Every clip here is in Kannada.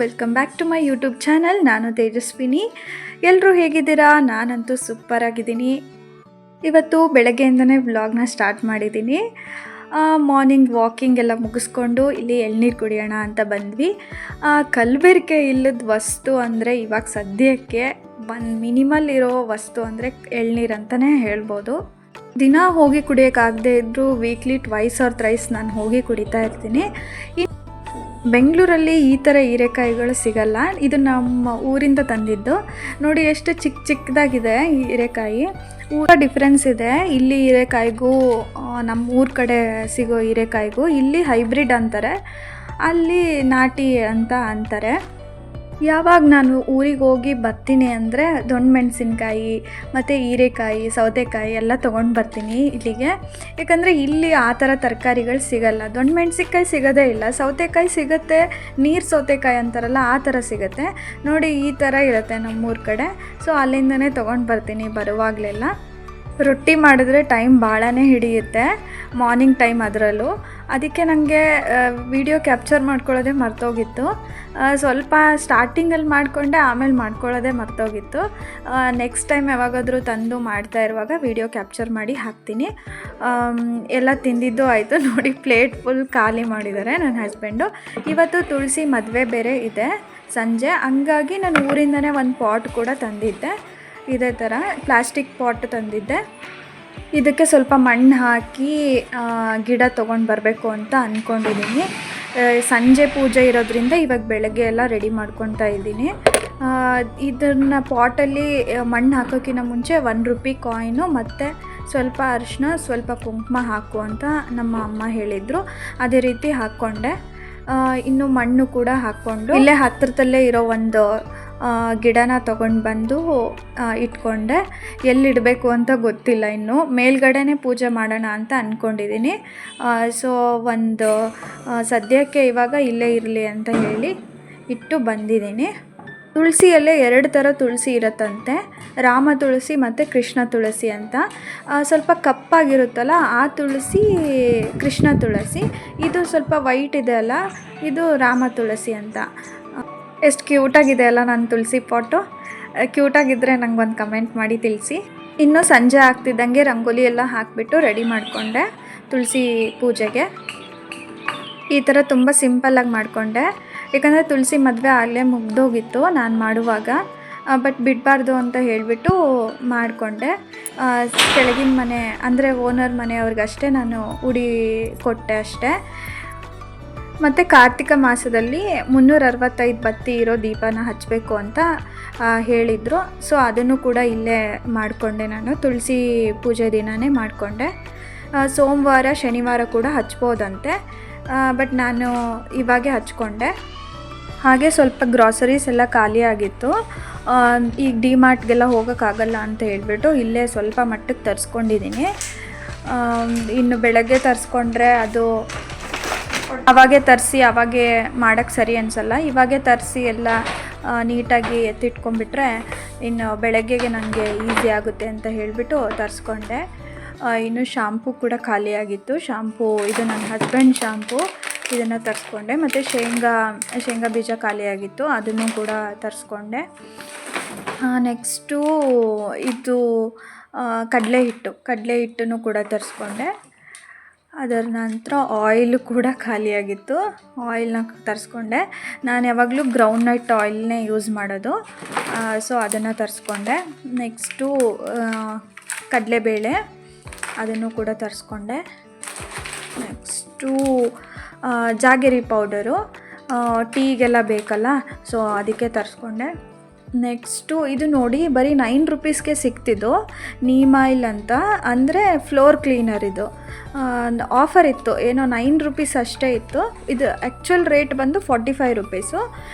Welcome back to my YouTube channel. ನಾನು ತೇಜಸ್ವಿನಿ. ಎಲ್ಲರೂ ಹೇಗಿದ್ದೀರಾ? ನಾನಂತೂ ಸೂಪರ್ ಆಗಿದ್ದೀನಿ. ಇವತ್ತು ಬೆಳಗ್ಗೆಯಿಂದನೇ ವ್ಲಾಗ್ನ ಸ್ಟಾರ್ಟ್ ಮಾಡಿದ್ದೀನಿ. ಮಾರ್ನಿಂಗ್ ವಾಕಿಂಗ್ ಎಲ್ಲ ಮುಗಿಸ್ಕೊಂಡು ಇಲ್ಲಿ ಎಳ್ನೀರು ಕುಡಿಯೋಣ ಅಂತ ಬಂದ್ವಿ. ಕಲಬೆರಕೆ ಇಲ್ಲದ ವಸ್ತು ಅಂದರೆ ಇವಾಗ ಸದ್ಯಕ್ಕೆ ಒಂದು ಮಿನಿಮಲ್ ಇರೋ ವಸ್ತು ಅಂದರೆ ಎಳ್ನೀರು ಅಂತಲೇ ಹೇಳ್ಬೋದು. ದಿನ ಹೋಗಿ ಕುಡಿಯೋಕ್ಕಾಗದೇ ಇದ್ದರೂ ವೀಕ್ಲಿ ಟ್ವೈಸ್ ಆರ್ ಥ್ರೈಸ್ ನಾನು ಹೋಗಿ ಕುಡಿತಾ ಇರ್ತೀನಿ. ಬೆಂಗಳೂರಲ್ಲಿ ಈ ಥರ ಹೀರೆಕಾಯಿಗಳು ಸಿಗಲ್ಲ. ಇದು ನಮ್ಮ ಊರಿಂದ ತಂದಿದ್ದು. ನೋಡಿ ಎಷ್ಟು ಚಿಕ್ಕದಾಗಿದೆ ಈ ಹೀರೆಕಾಯಿ. ಊರ ಡಿಫ್ರೆನ್ಸ್ ಇದೆ. ಇಲ್ಲಿ ಹೀರೆಕಾಯಿಗೂ ನಮ್ಮ ಊರ ಕಡೆ ಸಿಗೋ ಹೀರೆಕಾಯಿಗೂ ಇಲ್ಲಿ ಹೈಬ್ರಿಡ್ ಅಂತಾರೆ, ಅಲ್ಲಿ ನಾಟಿ ಅಂತ ಅಂತಾರೆ. ಯಾವಾಗ ನಾನು ಊರಿಗೆ ಹೋಗಿ ಬರ್ತೀನಿ ಅಂದರೆ ದೊಣ್ಣೆ ಮೆಣಸಿನ್ಕಾಯಿ ಮತ್ತು ಹೀರೆಕಾಯಿ, ಸೌತೆಕಾಯಿ ಎಲ್ಲ ತೊಗೊಂಡು ಬರ್ತೀನಿ ಇಲ್ಲಿಗೆ. ಯಾಕಂದರೆ ಇಲ್ಲಿ ಆ ಥರ ತರಕಾರಿಗಳು ಸಿಗಲ್ಲ. ದೊಣ್ಣೆ ಮೆಣಸಿನ್ಕಾಯಿ ಸಿಗೋದೇ ಇಲ್ಲ. ಸೌತೆಕಾಯಿ ಸಿಗುತ್ತೆ, ನೀರು ಸೌತೆಕಾಯಿ ಅಂತಾರಲ್ಲ ಆ ಥರ ಸಿಗುತ್ತೆ. ನೋಡಿ ಈ ಥರ ಇರುತ್ತೆ ನಮ್ಮೂರ ಕಡೆ. ಸೊ ಅಲ್ಲಿಂದನೇ ತೊಗೊಂಡು ಬರ್ತೀನಿ ಬರುವಾಗಲೆಲ್ಲ. ರೊಟ್ಟಿ ಮಾಡಿದ್ರೆ ಟೈಮ್ ಭಾಳನೇ ಹಿಡಿಯುತ್ತೆ, ಮಾರ್ನಿಂಗ್ ಟೈಮ್ ಅದರಲ್ಲೂ. ಅದಕ್ಕೆ ನನಗೆ ವಿಡಿಯೋ ಕ್ಯಾಪ್ಚರ್ ಮಾಡ್ಕೊಳ್ಳೋದೇ ಮರ್ತೋಗಿತ್ತು. ಸ್ವಲ್ಪ ಸ್ಟಾರ್ಟಿಂಗಲ್ಲಿ ಮಾಡಿಕೊಂಡೆ, ಆಮೇಲೆ ಮಾಡ್ಕೊಳ್ಳೋದೇ ಮರ್ತೋಗಿತ್ತು. ನೆಕ್ಸ್ಟ್ ಟೈಮ್ ಯಾವಾಗಾದರೂ ತಂದು ಮಾಡ್ತಾ ಇರುವಾಗ ವಿಡಿಯೋ ಕ್ಯಾಪ್ಚರ್ ಮಾಡಿ ಹಾಕ್ತೀನಿ. ಎಲ್ಲ ತಿಂದಿದ್ದು ಆಯಿತು. ನೋಡಿ ಪ್ಲೇಟ್ ಫುಲ್ ಖಾಲಿ ಮಾಡಿದ್ದಾರೆ ನನ್ನ ಹಸ್ಬೆಂಡು. ಇವತ್ತು ತುಳಸಿ ಮದುವೆ ಬೇರೆ ಇದೆ ಸಂಜೆ, ಹಂಗಾಗಿ ನಾನು ಊರಿಂದನೇ ಒಂದು ಪಾಟ್ ಕೂಡ ತಂದಿದ್ದೆ. ಇದೇ ಥರ ಪ್ಲಾಸ್ಟಿಕ್ ಪಾಟ್ ತಂದಿದ್ದೆ. ಇದಕ್ಕೆ ಸ್ವಲ್ಪ ಮಣ್ಣು ಹಾಕಿ ಗಿಡ ತೊಗೊಂಡು ಬರಬೇಕು ಅಂತ ಅಂದ್ಕೊಂಡಿದ್ದೀನಿ. ಸಂಜೆ ಪೂಜೆ ಇರೋದ್ರಿಂದ ಇವಾಗ ಬೆಳಗ್ಗೆ ಎಲ್ಲ ರೆಡಿ ಮಾಡ್ಕೊತಾ ಇದ್ದೀನಿ. ಇದನ್ನು ಪಾಟಲ್ಲಿ ಮಣ್ಣು ಹಾಕೋಕ್ಕಿಂತ ಮುಂಚೆ ₹1 ಕಾಯಿನು ಮತ್ತು ಸ್ವಲ್ಪ ಅರಿಶಿನ, ಸ್ವಲ್ಪ ಕುಂಕುಮ ಹಾಕು ಅಂತ ನಮ್ಮ ಅಮ್ಮ ಹೇಳಿದರು. ಅದೇ ರೀತಿ ಹಾಕ್ಕೊಂಡೆ. ಇನ್ನು ಮಣ್ಣು ಕೂಡ ಹಾಕ್ಕೊಂಡು ಇಲ್ಲೇ ಹತ್ತಿರದಲ್ಲೇ ಇರೋ ಒಂದು ಗಿಡನ ತೊಗೊಂಡು ಬಂದು ಇಟ್ಕೊಂಡೆ. ಎಲ್ಲಿಡಬೇಕು ಅಂತ ಗೊತ್ತಿಲ್ಲ ಇನ್ನು. ಮೇಲ್ಗಡೆನೇ ಪೂಜೆ ಮಾಡೋಣ ಅಂತ ಅಂದ್ಕೊಂಡಿದ್ದೀನಿ. ಸೊ ಒಂದು ಸದ್ಯಕ್ಕೆ ಇವಾಗ ಇಲ್ಲೇ ಇರಲಿ ಅಂತ ಹೇಳಿ ಇಟ್ಟು ಬಂದಿದ್ದೀನಿ. ತುಳಸಿಯಲ್ಲೇ 2 ಥರ ತುಳಸಿ ಇರುತ್ತಂತೆ, ರಾಮ ತುಳಸಿ ಮತ್ತು ಕೃಷ್ಣ ತುಳಸಿ ಅಂತ. ಸ್ವಲ್ಪ ಕಪ್ಪಾಗಿರುತ್ತಲ್ಲ ಆ ತುಳಸಿ ಕೃಷ್ಣ ತುಳಸಿ. ಇದು ಸ್ವಲ್ಪ ವೈಟ್ ಇದೆ ಅಲ್ಲ, ಇದು ರಾಮ ತುಳಸಿ ಅಂತ. ಎಷ್ಟು ಕ್ಯೂಟಾಗಿದೆ ಅಲ್ಲ ನನ್ನ ತುಳಸಿ ಪಾಟು. ಕ್ಯೂಟಾಗಿದ್ದರೆ ನಂಗೆ ಒಂದು ಕಮೆಂಟ್ ಮಾಡಿ ತಿಳಿಸಿ. ಇನ್ನು ಸಂಜೆ ಆಗ್ತಿದ್ದಂಗೆ ರಂಗೋಲಿ ಎಲ್ಲ ಹಾಕಿಬಿಟ್ಟು ರೆಡಿ ಮಾಡಿಕೊಂಡೆ ತುಳಸಿ ಪೂಜೆಗೆ. ಈ ಥರ ತುಂಬ ಸಿಂಪಲ್ಲಾಗಿ ಮಾಡಿಕೊಂಡೆ. ಯಾಕಂದರೆ ತುಳಸಿ ಮದುವೆ ಆಗಲೇ ಮುಗ್ದೋಗಿತ್ತು ನಾನು ಮಾಡುವಾಗ, ಬಟ್ ಬಿಡಬಾರ್ದು ಅಂತ ಹೇಳಿಬಿಟ್ಟು ಮಾಡಿಕೊಂಡೆ. ಕೆಳಗಿನ ಮನೆ ಅಂದರೆ ಓನರ್ ಮನೆಯವ್ರಿಗಷ್ಟೇ ನಾನು ಉಡಿ ಕೊಟ್ಟೆ ಅಷ್ಟೇ. ಮತ್ತು ಕಾರ್ತಿಕ ಮಾಸದಲ್ಲಿ 365 ಬತ್ತಿ ಇರೋ ದೀಪನ ಹಚ್ಚಬೇಕು ಅಂತ ಹೇಳಿದರು. ಸೊ ಅದನ್ನು ಕೂಡ ಇಲ್ಲೇ ಮಾಡಿಕೊಂಡೆ ನಾನು. ತುಳಸಿ ಪೂಜೆ ದಿನವೇ ಮಾಡಿಕೊಂಡೆ. ಸೋಮವಾರ ಶನಿವಾರ ಕೂಡ ಹಚ್ಬೋದಂತೆ, ಬಟ್ ನಾನು ಇವಾಗೆ ಹಚ್ಕೊಂಡೆ. ಹಾಗೆ ಸ್ವಲ್ಪ ಗ್ರಾಸರೀಸ್ ಎಲ್ಲ ಖಾಲಿಯಾಗಿತ್ತು. ಈಗ ಡಿಮಾರ್ಟ್ಗೆಲ್ಲ ಹೋಗೋಕ್ಕಾಗಲ್ಲ ಅಂತ ಹೇಳ್ಬಿಟ್ಟು ಇಲ್ಲೇ ಸ್ವಲ್ಪ ಮಟ್ಟಕ್ಕೆ ತರಿಸ್ಕೊಂಡಿದ್ದೀನಿ. ಇನ್ನು ಬೆಳಗ್ಗೆ ತರಿಸ್ಕೊಂಡ್ರೆ ಅದು ಅವಾಗೆ ತರಿಸಿ ಅವಾಗೆ ಮಾಡೋಕ್ಕೆ ಸರಿ ಅನಿಸಲ್ಲ. ಇವಾಗೆ ತರಿಸಿ ಎಲ್ಲ ನೀಟಾಗಿ ಎತ್ತಿಟ್ಕೊಂಡ್ಬಿಟ್ರೆ ಇನ್ನು ಬೆಳಗ್ಗೆಗೆ ನನಗೆ ಈಸಿ ಆಗುತ್ತೆ ಅಂತ ಹೇಳಿಬಿಟ್ಟು ತರಿಸ್ಕೊಂಡೆ. ಇನ್ನು ಶಾಂಪೂ ಕೂಡ ಖಾಲಿಯಾಗಿತ್ತು. ಶಾಂಪೂ ಇದು ನನ್ನ ಹಸ್ಬೆಂಡ್ ಶಾಂಪೂ, ಇದನ್ನು ತರಿಸ್ಕೊಂಡೆ. ಮತ್ತು ಶೇಂಗಾ ಬೀಜ ಖಾಲಿಯಾಗಿತ್ತು, ಅದನ್ನು ಕೂಡ ತರಿಸ್ಕೊಂಡೆ. ನೆಕ್ಸ್ಟು ಇದು ಕಡಲೆ ಹಿಟ್ಟನ್ನು ಕೂಡ ತರಿಸ್ಕೊಂಡೆ. ಅದರ ನಂತರ ಆಯಿಲು ಕೂಡ ಖಾಲಿಯಾಗಿತ್ತು, ಆಯಿಲ್ನ ತರಿಸ್ಕೊಂಡೆ. ನಾನು ಯಾವಾಗಲೂ ಗ್ರೌಂಡ್ನಟ್ ಆಯಿಲ್ನೇ ಯೂಸ್ ಮಾಡೋದು, ಸೊ ಅದನ್ನು ತರಿಸ್ಕೊಂಡೆ. ನೆಕ್ಸ್ಟು ಕಡಲೆಬೇಳೆ, ಅದನ್ನು ಕೂಡ ತರಿಸ್ಕೊಂಡೆ. ನೆಕ್ಸ್ಟು ಜಾಗರಿ ಪೌಡರು, ಟೀಗೆಲ್ಲ ಬೇಕಲ್ಲ, ಸೊ ಅದಕ್ಕೆ ತರಿಸ್ಕೊಂಡೆ. ನೆಕ್ಸ್ಟು ಇದು ನೋಡಿ ಬರೀ ₹9ಗೆ ಸಿಕ್ತಿದ್ದು, ನೀಮ್ ಆಯಿಲ್ ಅಂತ, ಅಂದರೆ ಫ್ಲೋರ್ ಕ್ಲೀನರ್. ಇದು ಆಫರ್ ಇತ್ತು, ಏನೋ ₹9 ಅಷ್ಟೇ ಇತ್ತು. ಇದು ಆ್ಯಕ್ಚುಲ್ ರೇಟ್ ಬಂದು ₹45,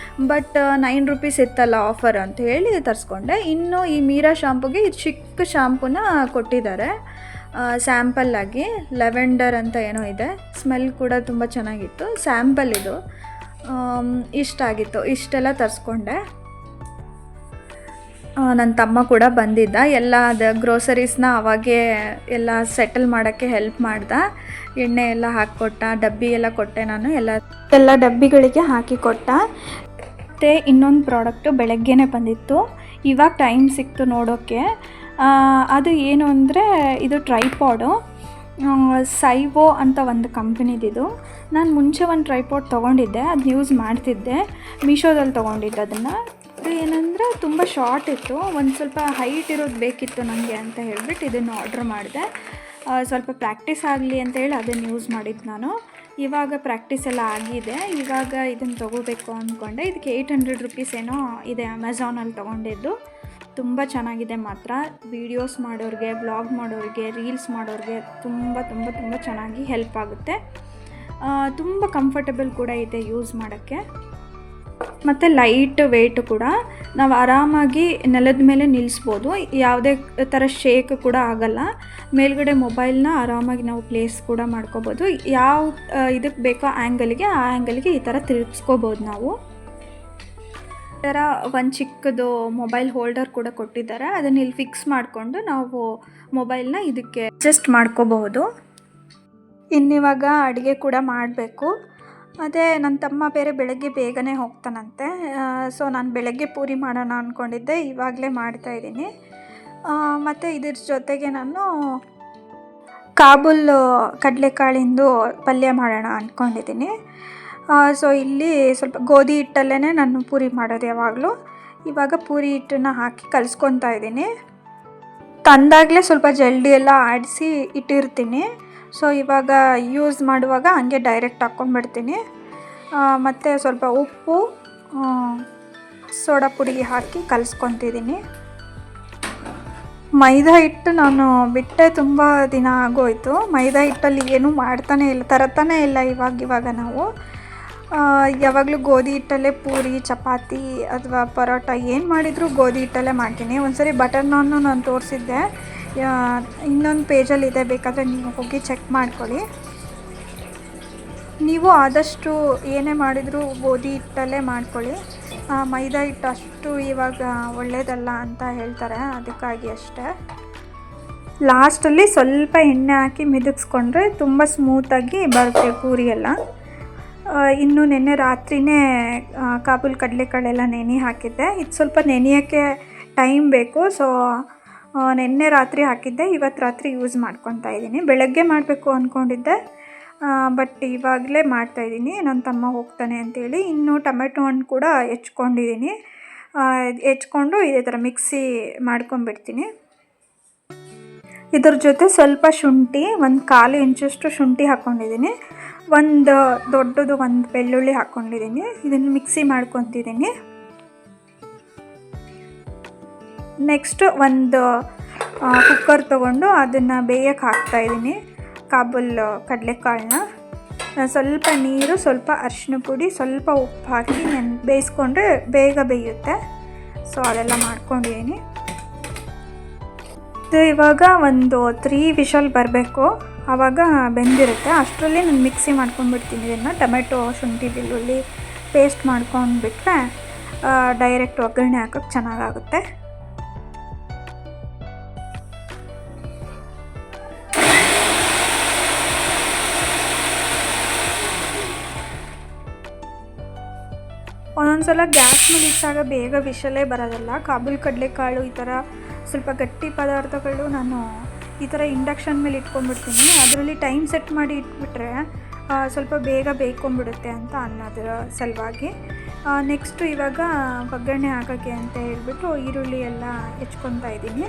ಬಟ್ ₹9 ಇತ್ತಲ್ಲ ಆಫರ್ ಅಂತ ಹೇಳಿ ತರಿಸ್ಕೊಂಡೆ. ಇನ್ನು ಈ ಮೀರಾ ಶಾಂಪುಗೆ ಇದು ಚಿಕ್ಕ ಶಾಂಪೂನ ಕೊಟ್ಟಿದ್ದಾರೆ ಸ್ಯಾಂಪಲ್ಲಾಗಿ. ಲೆವೆಂಡರ್ ಅಂತ ಏನೋ ಇದೆ, ಸ್ಮೆಲ್ ಕೂಡ ತುಂಬ ಚೆನ್ನಾಗಿತ್ತು. ಸ್ಯಾಂಪಲ್ ಇದು ಇಷ್ಟ ಆಗಿತ್ತು. ಇಷ್ಟೆಲ್ಲ ತರಿಸ್ಕೊಂಡೆ. ನನ್ನ ತಮ್ಮ ಕೂಡ ಬಂದಿದ್ದ. ಎಲ್ಲ ಗ್ರೋಸರೀಸ್ನ ಅವಾಗೇ ಎಲ್ಲ ಸೆಟಲ್ ಮಾಡೋಕ್ಕೆ ಹೆಲ್ಪ್ ಮಾಡ್ದೆ. ಎಣ್ಣೆ ಎಲ್ಲ ಹಾಕಿಕೊಟ್ಟ, ಡಬ್ಬಿ ಎಲ್ಲ ಕೊಟ್ಟೆ ನಾನು. ಎಲ್ಲ ಡಬ್ಬಿಗಳಿಗೆ ಹಾಕಿ ಕೊಟ್ಟ. ಮತ್ತು ಇನ್ನೊಂದು ಪ್ರಾಡಕ್ಟು ಬೆಳಗ್ಗೆನೇ ಬಂದಿತ್ತು, ಇವಾಗ ಟೈಮ್ ಸಿಕ್ತು ನೋಡೋಕ್ಕೆ. ಅದು ಏನು ಅಂದರೆ ಇದು ಟ್ರೈಪಾಡು, ಸೈವೋ ಅಂತ ಒಂದು ಕಂಪ್ನಿದಿದು. ನಾನು ಮುಂಚೆ ಒಂದು ಟ್ರೈಪಾಡ್ ತೊಗೊಂಡಿದ್ದೆ, ಅದನ್ನ ಯೂಸ್ ಮಾಡ್ತಿದ್ದೆ, ಮೀಶೋದಲ್ಲಿ ತೊಗೊಂಡಿದ್ದೆ ಅದನ್ನು. ಅದು ಏನಂದರೆ ತುಂಬ ಶಾರ್ಟ್ ಇತ್ತು, ಒಂದು ಸ್ವಲ್ಪ ಹೈಟ್ ಇರೋದು ಬೇಕಿತ್ತು ನನಗೆ ಅಂತ ಹೇಳ್ಬಿಟ್ಟು ಇದನ್ನು ಆರ್ಡ್ರ್ ಮಾಡಿದೆ. ಸ್ವಲ್ಪ ಪ್ರಾಕ್ಟೀಸ್ ಆಗಲಿ ಅಂತೇಳಿ ಅದನ್ನು ಯೂಸ್ ಮಾಡಿದ್ದು ನಾನು. ಇವಾಗ ಪ್ರಾಕ್ಟೀಸ್ ಎಲ್ಲ ಆಗಿದೆ, ಇವಾಗ ಇದನ್ನು ತೊಗೋಬೇಕು ಅಂದ್ಕೊಂಡೆ. ಇದಕ್ಕೆ 800 ರುಪೀಸ್ ಏನೋ ಇದೆ, ಅಮೆಝಾನಲ್ಲಿ ತೊಗೊಂಡಿದ್ದು. ತುಂಬ ಚೆನ್ನಾಗಿದೆ ಮಾತ್ರ. ವೀಡಿಯೋಸ್ ಮಾಡೋರಿಗೆ, ಬ್ಲಾಗ್ ಮಾಡೋರಿಗೆ, ರೀಲ್ಸ್ ಮಾಡೋರಿಗೆ ತುಂಬ ತುಂಬ ತುಂಬ ಚೆನ್ನಾಗಿ ಹೆಲ್ಪ್ ಆಗುತ್ತೆ. ತುಂಬ ಕಂಫರ್ಟಬಲ್ ಕೂಡ ಇದೆ ಯೂಸ್ ಮಾಡೋಕ್ಕೆ, ಮತ್ತು ಲೈಟ್ ವೆಯ್ಟ್ ಕೂಡ. ನಾವು ಆರಾಮಾಗಿ ನೆಲದ ಮೇಲೆ ನಿಲ್ಲಿಸ್ಬೋದು, ಯಾವುದೇ ಥರ ಶೇಕ್ ಕೂಡ ಆಗಲ್ಲ. ಮೇಲ್ಗಡೆ ಮೊಬೈಲ್ನ ಆರಾಮಾಗಿ ನಾವು ಪ್ಲೇಸ್ ಕೂಡ ಮಾಡ್ಕೋಬೋದು. ಯಾವ ಇದಕ್ಕೆ ಬೇಕೋ ಆ್ಯಂಗಲ್ಗೆ, ಆ ಆ್ಯಂಗಲ್ಗೆ ಈ ಥರ ತಿರುಗಿಸ್ಕೋಬೋದು ನಾವು. ಈ ಥರ ಒಂದು ಚಿಕ್ಕದು ಮೊಬೈಲ್ ಹೋಲ್ಡರ್ ಕೂಡ ಕೊಟ್ಟಿದ್ದಾರೆ, ಅದನ್ನು ಇಲ್ಲಿ ಫಿಕ್ಸ್ ಮಾಡಿಕೊಂಡು ನಾವು ಮೊಬೈಲ್ನ ಇದಕ್ಕೆ ಅಡ್ಜಸ್ಟ್ ಮಾಡ್ಕೋಬಹುದು. ಇನ್ನಿವಾಗ ಅಡುಗೆ ಕೂಡ ಮಾಡಬೇಕು. ಅದೇ ನನ್ನ ತಮ್ಮ ಬೇರೆ ಬೆಳಗ್ಗೆ ಬೇಗನೆ ಹೋಗ್ತಾನಂತೆ, ಸೊ ನಾನು ಬೆಳಗ್ಗೆ ಪೂರಿ ಮಾಡೋಣ ಅಂದ್ಕೊಂಡಿದ್ದೆ, ಇವಾಗಲೇ ಮಾಡ್ತಾಯಿದ್ದೀನಿ. ಮತ್ತು ಇದ್ರ ಜೊತೆಗೆ ನಾನು ಕಾಬೂಲ್ ಕಡಲೆಕಾಳಿಂದು ಪಲ್ಯ ಮಾಡೋಣ ಅಂದ್ಕೊಂಡಿದ್ದೀನಿ. ಸೊ ಇಲ್ಲಿ ಸ್ವಲ್ಪ ಗೋಧಿ ಹಿಟ್ಟಲ್ಲೇ ನಾನು ಪೂರಿ ಮಾಡೋದು ಯಾವಾಗಲೂ. ಇವಾಗ ಪೂರಿ ಹಿಟ್ಟನ್ನು ಹಾಕಿ ಕಲಿಸ್ಕೊತಾ ಇದ್ದೀನಿ. ತಂದಾಗಲೇ ಸ್ವಲ್ಪ ಜಲ್ದಿ ಎಲ್ಲ ಆಡಿಸಿ ಇಟ್ಟಿರ್ತೀನಿ. ಸೊ ಇವಾಗ ಯೂಸ್ ಮಾಡುವಾಗ ಹಂಗೆ ಡೈರೆಕ್ಟ್ ಹಾಕ್ಕೊಂಡ್ಬಿಡ್ತೀನಿ. ಮತ್ತು ಸ್ವಲ್ಪ ಉಪ್ಪು, ಸೋಡಾ ಪುಡಿ ಹಾಕಿ ಕಲಿಸ್ಕೊತಿದ್ದೀನಿ. ಮೈದಾ ಹಿಟ್ಟು ನಾನು ಬಿಟ್ಟೆ ತುಂಬ ದಿನ ಆಗೋಯ್ತು. ಮೈದಾ ಹಿಟ್ಟಲ್ಲಿ ಏನೂ ಮಾಡ್ತಾನೇ ಇಲ್ಲ, ತರತಾನೇ ಇಲ್ಲ ಇವಾಗ ನಾವು. ಯಾವಾಗಲೂ ಗೋಧಿ ಹಿಟ್ಟಲ್ಲೇ ಪೂರಿ, ಚಪಾತಿ ಅಥವಾ ಪರೋಟ ಏನು ಮಾಡಿದರೂ ಗೋಧಿ ಹಿಟ್ಟಲ್ಲೇ ಮಾಡ್ತೀನಿ. ಒಂದ್ಸರಿ ಬಟರ್ ನಾನ್ನು ನಾನು ತೋರಿಸಿದ್ದೆ, ಇನ್ನೊಂದು ಪೇಜಲ್ಲಿದೆ, ಬೇಕಾದರೆ ನೀವು ಹೋಗಿ ಚೆಕ್ ಮಾಡ್ಕೊಳ್ಳಿ. ನೀವು ಆದಷ್ಟು ಏನೇ ಮಾಡಿದರೂ ಗೋಧಿ ಹಿಟ್ಟಲ್ಲೇ ಮಾಡ್ಕೊಳ್ಳಿ. ಮೈದಾ ಹಿಟ್ಟು ಅಷ್ಟು ಇವಾಗ ಒಳ್ಳೆಯದಲ್ಲ ಅಂತ ಹೇಳ್ತಾರೆ, ಅದಕ್ಕಾಗಿ ಅಷ್ಟೇ. ಲಾಸ್ಟಲ್ಲಿ ಸ್ವಲ್ಪ ಎಣ್ಣೆ ಹಾಕಿ ಮಿದುಗಿಸ್ಕೊಂಡ್ರೆ ತುಂಬ ಸ್ಮೂತಾಗಿ ಬರುತ್ತೆ ಪೂರಿ ಎಲ್ಲ. ಇನ್ನು ನಿನ್ನೆ ರಾತ್ರಿಯೇ ಕಾಬೂಲ್ ಕಡಲೆಕಾಳೆಲ್ಲ ನೆನೆ ಹಾಕಿದ್ದೆ. ಇದು ಸ್ವಲ್ಪ ನೆನೆಯೋಕ್ಕೆ ಟೈಮ್ ಬೇಕು, ಸೊ ನಿನ್ನೆ ರಾತ್ರಿ ಹಾಕಿದ್ದೆ, ಇವತ್ತು ರಾತ್ರಿ ಯೂಸ್ ಮಾಡ್ಕೊತಾ ಇದ್ದೀನಿ. ಬೆಳಗ್ಗೆ ಮಾಡಬೇಕು ಅಂದ್ಕೊಂಡಿದ್ದೆ, ಬಟ್ ಇವಾಗಲೇ ಮಾಡ್ತಾಯಿದ್ದೀನಿ, ನನ್ನ ತಮ್ಮ ಹೋಗ್ತಾನೆ ಅಂತೇಳಿ. ಇನ್ನು ಟೊಮೆಟೊ ಹಣ್ಣು ಕೂಡ ಹೆಚ್ಕೊಂಡಿದ್ದೀನಿ, ಹೆಚ್ಕೊಂಡು ಇದೇ ಥರ ಮಿಕ್ಸಿ ಮಾಡ್ಕೊಂಬಿಡ್ತೀನಿ. ಇದ್ರ ಜೊತೆ ಸ್ವಲ್ಪ ಶುಂಠಿ, ಒಂದು 1/4 ಇಂಚಷ್ಟು ಶುಂಠಿ ಹಾಕ್ಕೊಂಡಿದ್ದೀನಿ, ಒಂದು ದೊಡ್ಡದು ಒಂದು ಬೆಳ್ಳುಳ್ಳಿ ಹಾಕ್ಕೊಂಡಿದ್ದೀನಿ. ಇದನ್ನು ಮಿಕ್ಸಿ ಮಾಡ್ಕೊತಿದ್ದೀನಿ. ನೆಕ್ಸ್ಟು ಒಂದು ಕುಕ್ಕರ್ ತೊಗೊಂಡು ಅದನ್ನು ಬೇಯಕ್ಕೆ ಹಾಕ್ತಾಯಿದ್ದೀನಿ ಕಾಬೂಲ್ ಕಡಲೆಕಾಳನ್ನ. ಸ್ವಲ್ಪ ನೀರು, ಸ್ವಲ್ಪ ಅರಿಶಿನ ಪುಡಿ, ಸ್ವಲ್ಪ ಉಪ್ಪು ಹಾಕಿ ಬೇಯಿಸ್ಕೊಂಡ್ರೆ ಬೇಗ ಬೇಯುತ್ತೆ. ಸೊ ಅದೆಲ್ಲ ಮಾಡ್ಕೊಂಡಿದ್ದೀನಿ. ಇದು ಇವಾಗ ಒಂದು 3 ವಿಷಲ್ ಬರಬೇಕು, ಆವಾಗ ಬೆಂದಿರುತ್ತೆ. ಅಷ್ಟರಲ್ಲಿ ನಾನು ಮಿಕ್ಸಿ ಮಾಡ್ಕೊಂಡ್ಬಿಡ್ತೀನಿ ಇದನ್ನು. ಟೊಮೆಟೊ, ಶುಂಠಿ, ಬೆಳ್ಳುಳ್ಳಿ ಪೇಸ್ಟ್ ಮಾಡ್ಕೊಂಡ್ಬಿಟ್ರೆ ಡೈರೆಕ್ಟ್ ಒಗ್ಗರಣೆ ಹಾಕೋಕ್ಕೆ ಚೆನ್ನಾಗಾಗುತ್ತೆ. ಒಂದೊಂದು ಸಲ ಗ್ಯಾಸ್ ಮೇಲೆ ಇಟ್ಟಾಗ ಬೇಗ ವಿಷಲೇ ಬರೋದಿಲ್ಲ. ಕಾಬೂಲ್ ಕಡಲೆಕಾಳು ಈ ಥರ ಸ್ವಲ್ಪ ಗಟ್ಟಿ ಪದಾರ್ಥಗಳು ನಾನು ಈ ಥರ ಇಂಡಕ್ಷನ್ ಮೇಲೆ ಇಟ್ಕೊಂಡ್ಬಿಡ್ತೀನಿ. ಅದರಲ್ಲಿ ಟೈಮ್ ಸೆಟ್ ಮಾಡಿ ಇಟ್ಬಿಟ್ರೆ ಸ್ವಲ್ಪ ಬೇಗ ಬೇಯ್ಕೊಂಬಿಡುತ್ತೆ ಅಂತ ಅನ್ನೋದ್ರ ಸಲುವಾಗಿ. ನೆಕ್ಸ್ಟು ಇವಾಗ ಒಗ್ಗರಣೆ ಹಾಕೋಕ್ಕೆ ಅಂತ ಹೇಳ್ಬಿಟ್ಟು ಈರುಳ್ಳಿ ಎಲ್ಲ ಹೆಚ್ಕೊತಾ ಇದ್ದೀನಿ.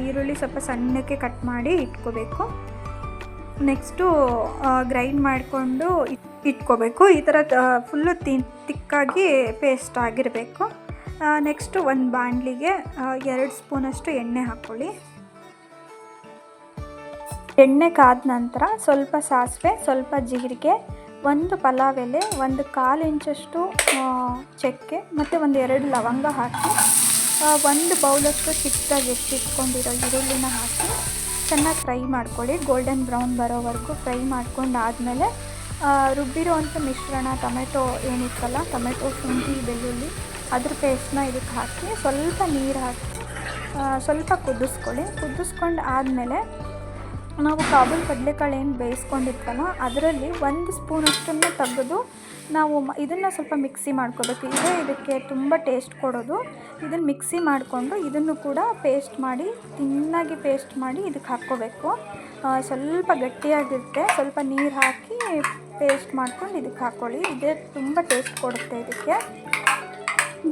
ಈರುಳ್ಳಿ ಸ್ವಲ್ಪ ಸಣ್ಣಕ್ಕೆ ಕಟ್ ಮಾಡಿ ಇಟ್ಕೋಬೇಕು. ನೆಕ್ಸ್ಟು ಗ್ರೈಂಡ್ ಮಾಡಿಕೊಂಡು ಇಟ್ಕೋಬೇಕು. ಈ ಥರ ಫುಲ್ಲು ತಿಕ್ಕಾಗಿ ಪೇಸ್ಟ್ ಆಗಿರಬೇಕು. ನೆಕ್ಸ್ಟು ಒಂದು ಬಾಣಲಿಗೆ 2 ಸ್ಪೂನಷ್ಟು ಎಣ್ಣೆ ಹಾಕ್ಕೊಳ್ಳಿ. ಎಣ್ಣೆ ಕಾದ ನಂತರ ಸ್ವಲ್ಪ ಸಾಸಿವೆ, ಸ್ವಲ್ಪ ಜೀರಿಗೆ, ಒಂದು ಪಲಾವ್ ಎಲೆ, ಒಂದು 1/4 ಇಂಚಷ್ಟು ಚಕ್ಕೆ ಮತ್ತು ಒಂದು 2 ಲವಂಗ ಹಾಕಿ, ಒಂದು ಬೌಲಷ್ಟು ಚಿಕ್ಕದಾಗಿ ಇಟ್ಕೊಂಡಿರೋ ಈರುಳ್ಳಿನ ಹಾಕಿ ಚೆನ್ನಾಗಿ ಫ್ರೈ ಮಾಡ್ಕೊಳ್ಳಿ. ಗೋಲ್ಡನ್ ಬ್ರೌನ್ ಬರೋವರೆಗೂ ಫ್ರೈ ಮಾಡ್ಕೊಂಡಾದಮೇಲೆ ರುಬ್ಬಿರೋವಂಥ ಮಿಶ್ರಣ, ಟೊಮೆಟೊ ಏನಿತ್ತಲ್ಲ, ಟೊಮೆಟೊ, ಶುಂಠಿ, ಬೆಳ್ಳುಳ್ಳಿ ಅದ್ರ ಪೇಸ್ಟ್ನ ಇದಕ್ಕೆ ಹಾಕಿ ಸ್ವಲ್ಪ ನೀರು ಹಾಕಿ ಸ್ವಲ್ಪ ಕುದಿಸ್ಕೊಳ್ಳಿ. ಕುದಿಸ್ಕೊಂಡು ಆದಮೇಲೆ ನಾವು ಕಾಬೂಲ್ ಕಡಲೆಕಾಳು ಏನು ಬೇಯಿಸ್ಕೊಂಡಿದ್ವಲ್ಲ ಅದರಲ್ಲಿ 1 ಸ್ಪೂನಷ್ಟನ್ನು ತೆಗೆದು ನಾವು ಇದನ್ನು ಸ್ವಲ್ಪ ಮಿಕ್ಸಿ ಮಾಡ್ಕೋಬೇಕು. ಇದೇ ಇದಕ್ಕೆ ತುಂಬ ಟೇಸ್ಟ್ ಕೊಡೋದು. ಇದನ್ನು ಮಿಕ್ಸಿ ಮಾಡಿಕೊಂಡು ಇದನ್ನು ಕೂಡ ಪೇಸ್ಟ್ ಮಾಡಿ ತಿನ್ನಾಗಿ ಪೇಸ್ಟ್ ಮಾಡಿ ಇದಕ್ಕೆ ಹಾಕ್ಕೋಬೇಕು. ಸ್ವಲ್ಪ ಗಟ್ಟಿಯಾಗಿರುತ್ತೆ. ಸ್ವಲ್ಪ ನೀರು ಹಾಕಿ ಪೇಸ್ಟ್ ಮಾಡ್ಕೊಂಡು ಇದಕ್ಕೆ ಹಾಕ್ಕೊಳ್ಳಿ. ಇದೇ ತುಂಬ ಟೇಸ್ಟ್ ಕೊಡುತ್ತೆ. ಇದಕ್ಕೆ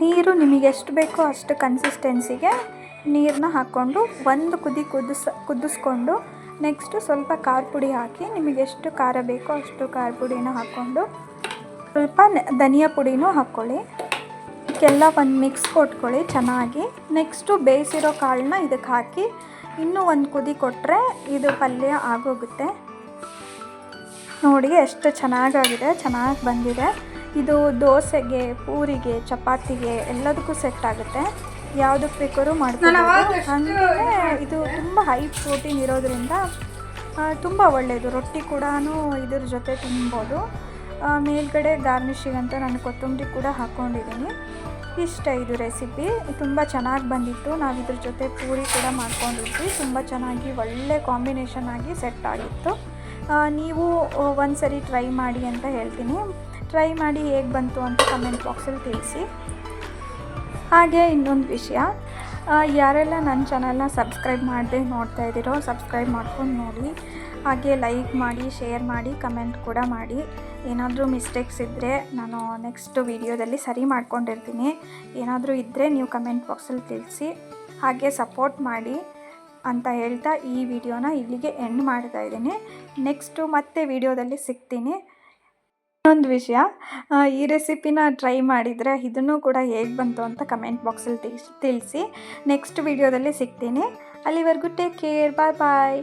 ನೀರು ನಿಮಗೆ ಎಷ್ಟು ಬೇಕೋ ಅಷ್ಟು ಕನ್ಸಿಸ್ಟೆನ್ಸಿಗೆ ನೀರನ್ನ ಹಾಕ್ಕೊಂಡು ಒಂದು ಕುದಿಸ್ಕೊಂಡು ನೆಕ್ಸ್ಟು ಸ್ವಲ್ಪ ಖಾರ ಪುಡಿ ಹಾಕಿ ನಿಮಗೆ ಎಷ್ಟು ಖಾರ ಬೇಕೋ ಅಷ್ಟು ಖಾರ ಪುಡಿನ ಹಾಕ್ಕೊಂಡು ಸ್ವಲ್ಪ ಧನಿಯಾ ಪುಡಿನೂ ಹಾಕ್ಕೊಳ್ಳಿ. ಇದಕ್ಕೆಲ್ಲ ಒಂದು ಮಿಕ್ಸ್ ಕೊಟ್ಕೊಳ್ಳಿ ಚೆನ್ನಾಗಿ. ನೆಕ್ಸ್ಟು ಬೇಯಿಸಿರೋ ಕಾಳನ್ನ ಇದಕ್ಕೆ ಹಾಕಿ ಇನ್ನೂ ಒಂದು ಕುದಿ ಕೊಟ್ಟರೆ ಇದು ಪಲ್ಯ ಆಗೋಗುತ್ತೆ. ನೋಡಿ ಎಷ್ಟು ಚೆನ್ನಾಗಾಗಿದೆ, ಚೆನ್ನಾಗಿ ಬಂದಿದೆ. ಇದು ದೋಸೆಗೆ, ಪೂರಿಗೆ, ಚಪಾತಿಗೆ ಎಲ್ಲದಕ್ಕೂ ಸೆಟ್ ಆಗುತ್ತೆ. ಯಾವುದಕ್ಕೆ ಬೇಕಾದ್ರೂ ಮಾಡ್ಕೊಬೋದು. ಅಂದರೆ ಇದು ತುಂಬ ಹೈ ಪ್ರೋಟೀನ್ ಇರೋದ್ರಿಂದ ತುಂಬ ಒಳ್ಳೆಯದು. ರೊಟ್ಟಿ ಕೂಡ ಇದ್ರ ಜೊತೆ ತಿನ್ಬೋದು. ಮೇಲ್ಗಡೆ ಗಾರ್ನಿಷಿಗೆ ಅಂತ ನಾನು ಕೊತ್ತಂಬರಿ ಕೂಡ ಹಾಕ್ಕೊಂಡಿದ್ದೀನಿ. ಇಷ್ಟ ಇದು ರೆಸಿಪಿ ತುಂಬ ಚೆನ್ನಾಗಿ ಬಂದಿತ್ತು. ನಾವು ಇದ್ರ ಜೊತೆ ಪೂರಿ ಕೂಡ ಮಾಡ್ಕೊಂಡಿದ್ವಿ. ತುಂಬ ಚೆನ್ನಾಗಿ ಒಳ್ಳೆ ಕಾಂಬಿನೇಷನ್ ಆಗಿ ಸೆಟ್ ಆಗಿತ್ತು. ನೀವು ಒಂದು ಸರಿ ಟ್ರೈ ಮಾಡಿ ಅಂತ ಹೇಳ್ತೀನಿ. ಟ್ರೈ ಮಾಡಿ ಹೇಗೆ ಬಂತು ಅಂತ ಕಮೆಂಟ್ ಬಾಕ್ಸಲ್ಲಿ ತಿಳಿಸಿ. ಹಾಗೆ ಇನ್ನೊಂದು ವಿಷಯ, ಯಾರೆಲ್ಲ ನನ್ನ ಚಾನಲ್ನ ಸಬ್ಸ್ಕ್ರೈಬ್ ಮಾಡದೆ ನೋಡ್ತಾ ಇದ್ದೀರೋ ಸಬ್ಸ್ಕ್ರೈಬ್ ಮಾಡ್ಕೊಂಡು ನೋಡಿ. ಹಾಗೆ ಲೈಕ್ ಮಾಡಿ, ಶೇರ್ ಮಾಡಿ, ಕಮೆಂಟ್ ಕೂಡ ಮಾಡಿ. ಏನಾದರೂ ಮಿಸ್ಟೇಕ್ಸ್ ಇದ್ದರೆ ನಾನು ನೆಕ್ಸ್ಟ್ ವೀಡಿಯೋದಲ್ಲಿ ಸರಿ ಮಾಡ್ಕೊಂಡಿರ್ತೀನಿ. ಏನಾದರೂ ಇದ್ದರೆ ನೀವು ಕಮೆಂಟ್ ಬಾಕ್ಸಲ್ಲಿ ತಿಳಿಸಿ. ಹಾಗೆ ಸಪೋರ್ಟ್ ಮಾಡಿ ಅಂತ ಹೇಳ್ತಾ ಈ ವಿಡಿಯೋನ ಇಲ್ಲಿಗೆ ಎಂಡ್ ಮಾಡ್ತಾ ಇದ್ದೀನಿ. ನೆಕ್ಸ್ಟು ಮತ್ತೆ ವಿಡಿಯೋದಲ್ಲಿ ಸಿಗ್ತೀನಿ. ಇನ್ನೊಂದು ವಿಷಯ, ಈ ರೆಸಿಪಿನ ಟ್ರೈ ಮಾಡಿದರೆ ಇದನ್ನು ಕೂಡ ಹೇಗೆ ಬಂತು ಅಂತ ಕಮೆಂಟ್ ಬಾಕ್ಸಲ್ಲಿ ತಿಳಿಸಿ. ನೆಕ್ಸ್ಟ್ ವಿಡಿಯೋದಲ್ಲಿ ಸಿಗ್ತೀನಿ. ಅಲ್ಲಿವರೆಗೂ ಟೇಕ್ ಕೇರ್, ಬಾಯ್ ಬಾಯ್.